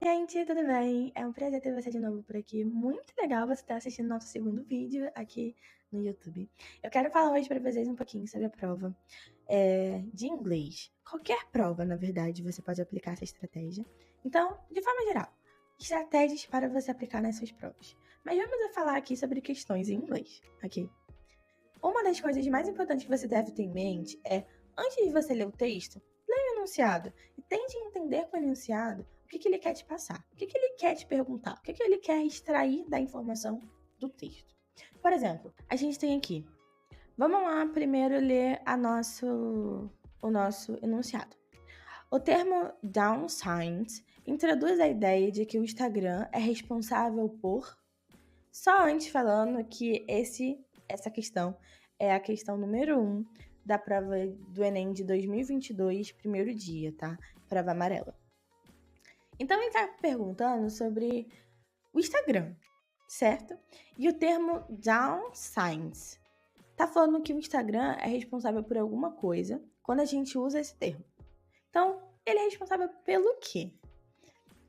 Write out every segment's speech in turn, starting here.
Gente, tudo bem? É um prazer ter você de novo por aqui. Muito legal você estar assistindo nosso segundo vídeo aqui no YouTube. Eu quero falar hoje para vocês um pouquinho sobre a prova de inglês. Qualquer prova, na verdade, você pode aplicar essa estratégia. Então, de forma geral, estratégias para você aplicar nas suas provas. Mas vamos falar aqui sobre questões em inglês, ok? Uma das coisas mais importantes que você deve ter em mente é, antes de você ler o texto, leia o enunciado e tente entender com o enunciado o que ele quer te passar, o que ele quer te perguntar, o que ele quer extrair da informação do texto. Por exemplo, a gente tem aqui, vamos lá primeiro ler o nosso enunciado. O termo down signs introduz a ideia de que o Instagram é responsável por... Só antes falando que essa questão é a questão número 1 da prova do Enem de 2022, primeiro dia, tá? Prova amarela. Então, ele tá perguntando sobre o Instagram, certo? E o termo down signs tá falando que o Instagram é responsável por alguma coisa quando a gente usa esse termo. Então, ele é responsável pelo quê?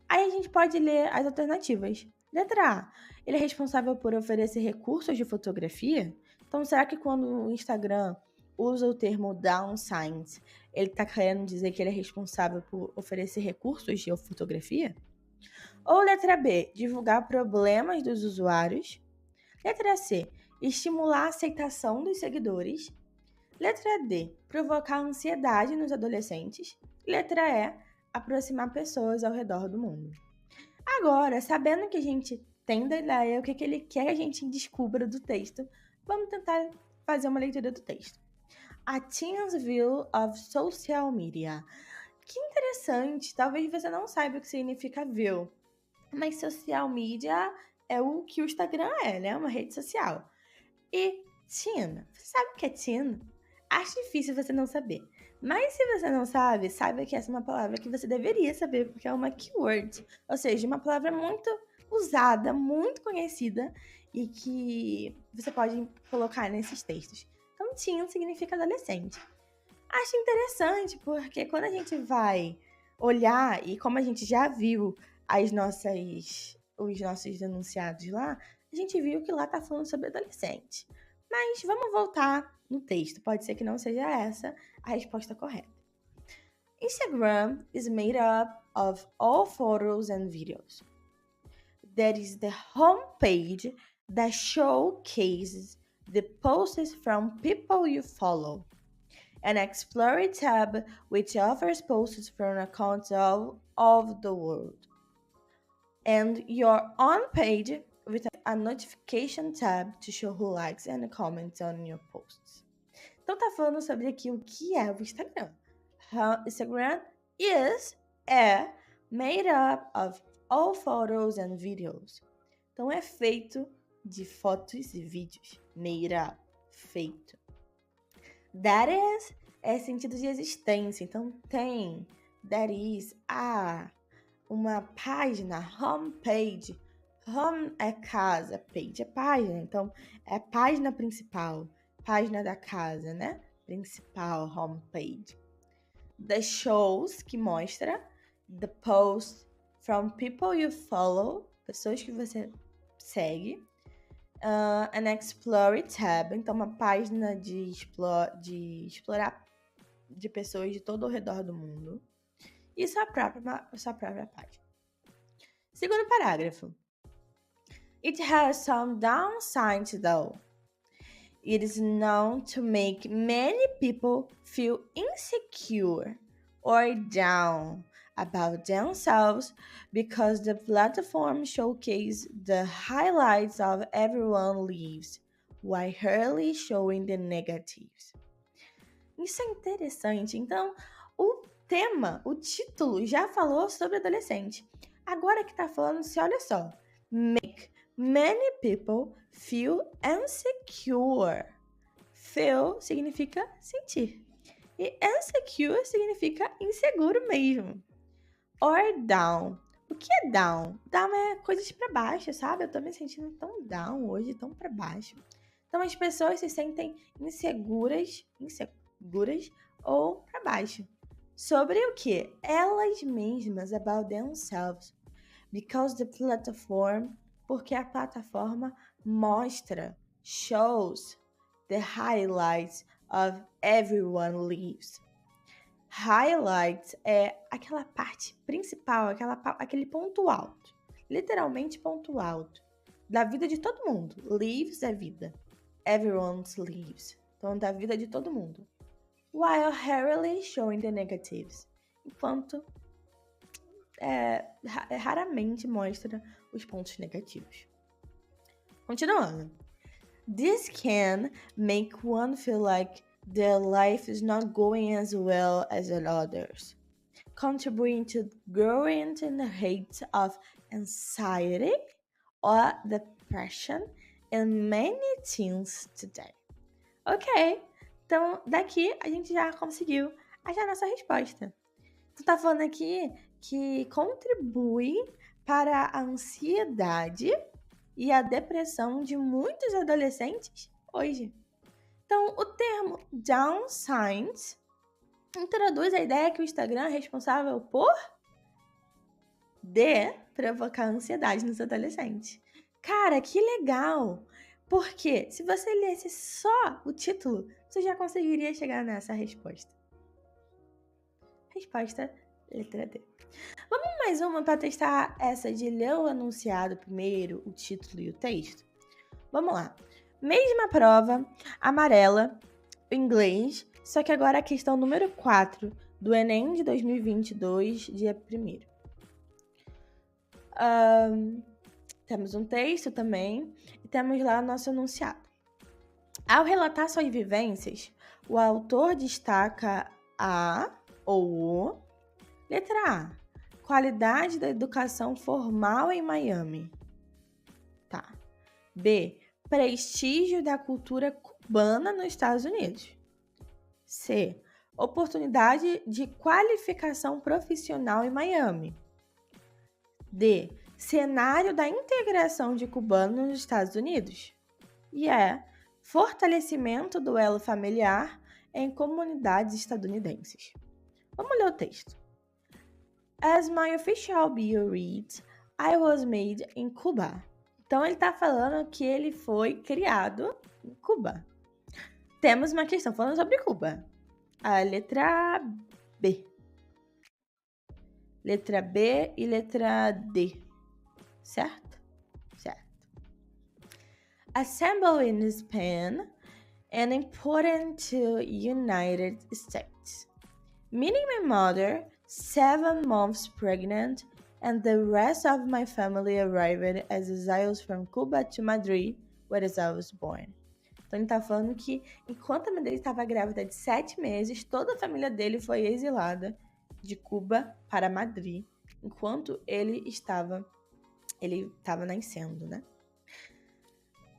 Aí a gente pode ler as alternativas. Letra A, ele é responsável por oferecer recursos de fotografia? Então, será que quando o Instagram usa o termo down signs, ele está querendo dizer que ele é responsável por oferecer recursos de fotografia? Ou letra B, divulgar problemas dos usuários? Letra C, estimular a aceitação dos seguidores? Letra D, provocar ansiedade nos adolescentes? Letra E, aproximar pessoas ao redor do mundo. Agora, sabendo que a gente tem da ideia, o que ele quer que a gente descubra do texto, vamos tentar fazer uma leitura do texto. A Teen's View of Social Media. Que interessante, talvez você não saiba o que significa view, mas social media é o que o Instagram é, né? Uma rede social. E teen, você sabe o que é teen? Acho difícil você não saber. Mas se você não sabe, saiba que essa é uma palavra que você deveria saber, porque é uma keyword. Ou seja, uma palavra muito usada, muito conhecida e que você pode colocar nesses textos. Então, teen significa adolescente. Acho interessante, porque quando a gente vai olhar, e como a gente já viu os nossos denunciados lá, a gente viu que lá tá falando sobre adolescente. Mas vamos voltar no texto, pode ser que não seja essa a resposta correta. Instagram is made up of all photos and videos. That is the homepage that showcases the posts from people you follow. An Explore tab which offers posts from accounts all of the world. And your own page with a notification tab to show who likes and comments on your posts. Então tá falando sobre aqui o que é o Instagram. Instagram é made up of all photos and videos. Então é feito de fotos e vídeos. Made up, feito. That is é sentido de existência. Então tem that is uma página, homepage. Home é casa, page é página. Então é a página principal, página da casa, né? Principal, homepage. The shows, que mostra. The posts from people you follow, pessoas que você segue. An Explore tab, então uma página de explorar de pessoas de todo o redor do mundo. E sua própria página. Segundo parágrafo. It has some downsides though. It is known to make many people feel insecure or down about themselves because the platform showcases the highlights of everyone's lives while rarely showing the negatives. Isso é interessante. Então, o título já falou sobre adolescente. Agora que tá falando, olha só. Make many people feel insecure. Feel significa sentir. E insecure significa inseguro mesmo. Or down. O que é down? Down é coisas pra baixo, sabe? Eu tô me sentindo tão down hoje, tão pra baixo. Então as pessoas se sentem inseguras ou pra baixo. Sobre o que? Elas mesmas, about themselves. Because the platform, porque a plataforma mostra, shows the highlights of everyone's lives. Highlights é aquela parte principal, aquele ponto alto, literalmente ponto alto, da vida de todo mundo. Lives é vida. Everyone's lives. Então, da vida de todo mundo. While rarely showing the negatives. Enquanto raramente mostra os pontos negativos. Continuando. This can make one feel like their life is not going as well as others, contributing to growing in the rate of anxiety or depression in many teens today. Ok, então daqui a gente já conseguiu achar nossa resposta. Tu tá falando aqui que contribui para a ansiedade e a depressão de muitos adolescentes hoje. Então, o termo Down Signs introduz a ideia que o Instagram é responsável por provocar ansiedade nos adolescentes. Cara, que legal! Porque se você lesse só o título, você já conseguiria chegar nessa resposta. Resposta, letra D. Vamos mais uma para testar essa de ler o enunciado primeiro, o título e o texto? Vamos lá. Mesma prova, amarela, inglês, só que agora a questão número 4 do Enem de 2022, dia 1º. Temos um texto também e temos lá o nosso enunciado. Ao relatar suas vivências, o autor destaca a ou o. Letra A. Qualidade da educação formal em Miami. Tá. B. Prestígio da cultura cubana nos Estados Unidos. C. Oportunidade de qualificação profissional em Miami. D. Cenário da integração de cubanos nos Estados Unidos. E fortalecimento do elo familiar em comunidades estadunidenses. Vamos ler o texto. As my official bio reads, I was made in Cuba. Então, ele está falando que ele foi criado em Cuba. Temos uma questão falando sobre Cuba. A letra B. Letra B e letra D. Certo? Certo. Assembled in Spain and imported to United States. Meeting my mother, 7 months pregnant, and the rest of my family arrived as exiles from Cuba to Madrid, where I was born. Então ele tá falando que enquanto a mãe dele estava grávida de 7 meses, toda a família dele foi exilada de Cuba para Madrid, enquanto ele estava nascendo, né?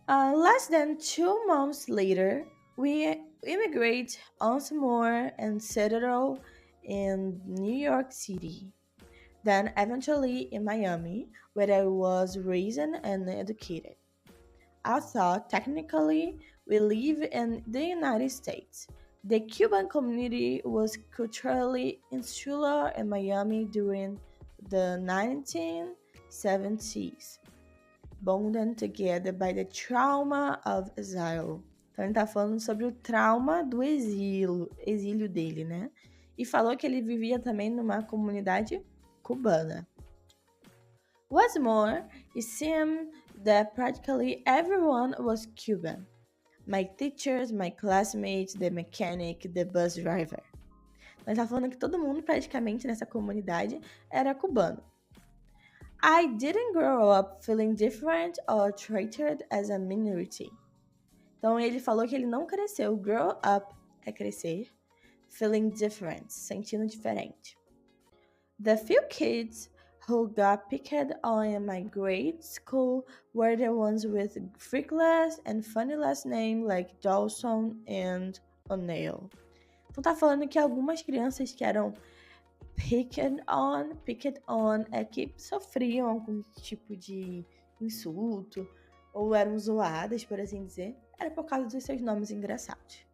Less than 2 months later, we immigrate once more and settle in New York City. Then eventually in Miami, where I was raised and educated. Although technically we live in the United States, the Cuban community was culturally insular in Miami during the 1970s, bonded together by the trauma of exile. Então ele tá falando sobre o trauma do exílio dele, né? E falou que ele vivia também numa comunidade cubana. What's more, it seemed that practically everyone was Cuban. My teachers, my classmates, the mechanic, the bus driver. Mas tá falando que todo mundo praticamente nessa comunidade era cubano. I didn't grow up feeling different or treated as a minority. Então ele falou que ele não cresceu. Grow up é crescer. Feeling different, sentindo diferente. The few kids who got picked on in my grade school were the ones with freakless and funny last name like Dawson and O'Neill. Então tá falando que algumas crianças que eram picked on é que sofriam algum tipo de insulto ou eram zoadas, por assim dizer, era por causa dos seus nomes engraçados.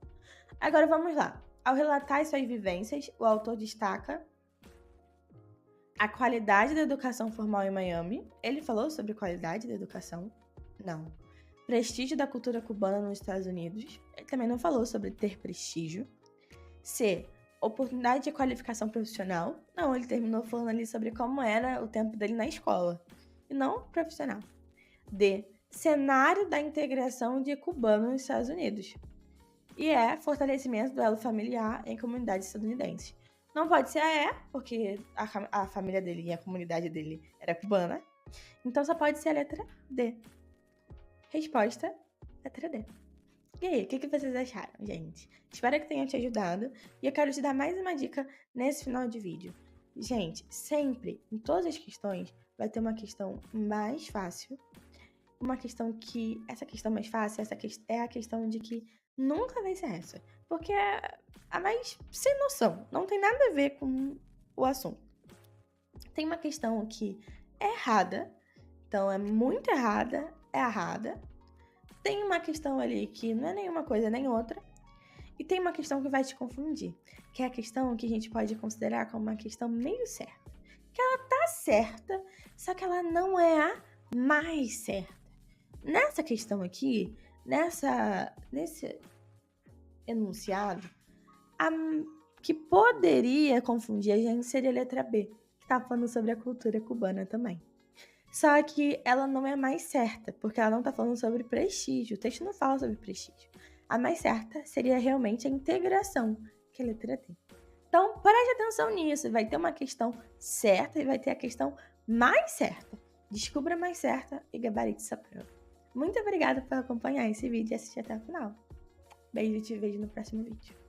Agora vamos lá. Ao relatar suas vivências, o autor destaca A qualidade da educação formal em Miami. Ele falou sobre qualidade da educação? Não. Prestígio da cultura cubana nos Estados Unidos. Ele também não falou sobre ter prestígio. C. Oportunidade de qualificação profissional. Não, ele terminou falando ali sobre como era o tempo dele na escola. E não profissional. D. Cenário da integração de cubanos nos Estados Unidos. E E. Fortalecimento do elo familiar em comunidades estadunidenses. Não pode ser a E, porque a família dele e a comunidade dele era cubana. Então só pode ser a letra D. Resposta, letra D. E aí, o que vocês acharam, gente? Espero que tenha te ajudado. E eu quero te dar mais uma dica nesse final de vídeo. Gente, sempre, em todas as questões, vai ter uma questão mais fácil. Uma questão que... Essa questão mais fácil, é a questão de que nunca vai ser essa. Porque é a mais sem noção. Não tem nada a ver com o assunto. Tem uma questão aqui errada. Então, é muito errada. É errada. Tem uma questão ali que não é nenhuma coisa nem outra. E tem uma questão que vai te confundir. Que é a questão que a gente pode considerar como uma questão meio certa. Que ela tá certa, só que ela não é a mais certa. Nessa questão aqui, nesse enunciado, a que poderia confundir a gente seria a letra B, que tá falando sobre a cultura cubana também. Só que ela não é a mais certa, porque ela não tá falando sobre prestígio. O texto não fala sobre prestígio. A mais certa seria realmente a integração, que é a letra D. Então, preste atenção nisso. Vai ter uma questão certa e vai ter a questão mais certa. Descubra a mais certa e gabarite essa prova. Muito obrigada por acompanhar esse vídeo e assistir até o final. Beijo e te vejo no próximo vídeo.